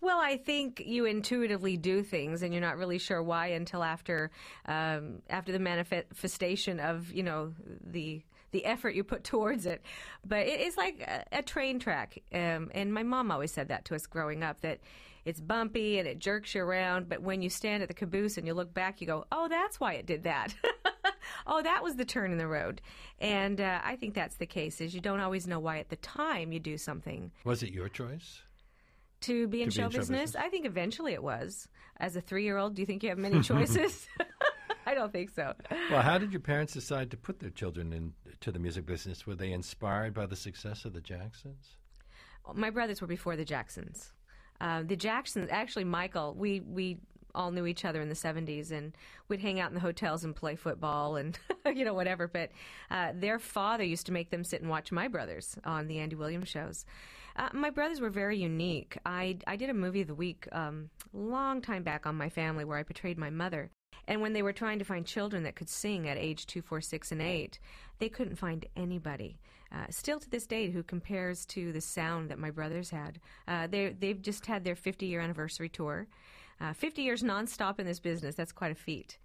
Well, I think you intuitively do things, and you're not really sure why until after the manifestation of the effort you put towards it. But it is like a train track, and my mom always said that to us growing up, that it's bumpy and it jerks you around. But when you stand at the caboose and you look back, you go, "Oh, that's why it did that." Oh, that was the turn in the road. And I think that's the case, is you don't always know why at the time you do something. Was it your choice? To be in show business? I think eventually it was. As a 3-year-old, do you think you have many choices? I don't think so. Well, how did your parents decide to put their children into the music business? Were they inspired by the success of the Jacksons? My brothers were before the Jacksons. The Jacksons, actually, Michael, we all knew each other in the 70s, and we'd hang out in the hotels and play football and, whatever. But their father used to make them sit and watch my brothers on the Andy Williams shows. My brothers were very unique. I did a movie of the week long time back on my family where I portrayed my mother. And when they were trying to find children that could sing at age 2, 4, 6, and 8, they couldn't find anybody, still to this day, who compares to the sound that my brothers had. They've just had their 50-year anniversary tour. 50 years nonstop in this business, that's quite a feat.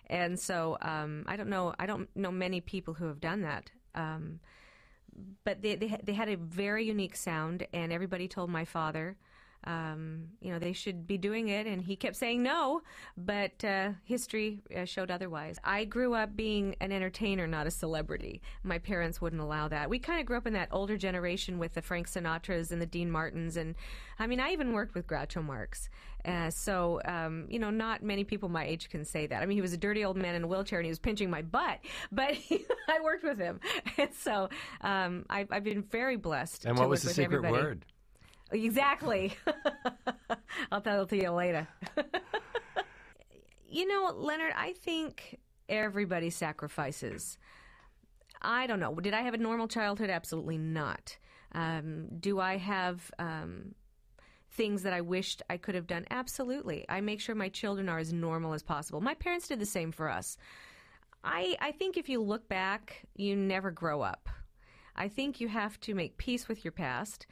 And so I don't know many people who have done that. But they had a very unique sound, and everybody told my father, they should be doing it, and he kept saying no, but history showed otherwise. I grew up being an entertainer, not a celebrity. My parents wouldn't allow that. We kind of grew up in that older generation with the Frank Sinatras and the Dean Martins, and I even worked with Groucho Marx. So not many people my age can say that. He was a dirty old man in a wheelchair, and he was pinching my butt, but I worked with him. And so I've been very blessed. And what was the secret word? Exactly. I'll tell it to you later. Leonard, I think everybody sacrifices. I don't know. Did I have a normal childhood? Absolutely not. Do I have things that I wished I could have done? Absolutely. I make sure my children are as normal as possible. My parents did the same for us. I think if you look back, you never grow up. I think you have to make peace with your past.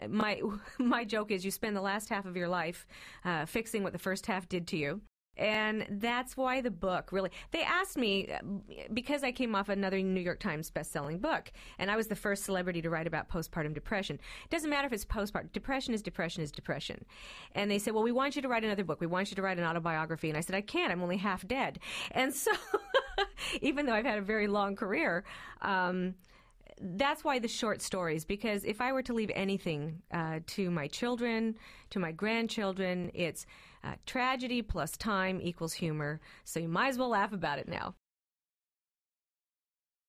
My joke is you spend the last half of your life fixing what the first half did to you. And that's why the book really, they asked me, because I came off another New York Times best-selling book, and I was the first celebrity to write about postpartum depression. It doesn't matter if it's postpartum. Depression is depression is depression. And they said, well, we want you to write another book. We want you to write an autobiography. And I said, I can't. I'm only half dead. And so even though I've had a very long career, that's why the short stories, because if I were to leave anything to my children, to my grandchildren, it's tragedy plus time equals humor. So you might as well laugh about it now.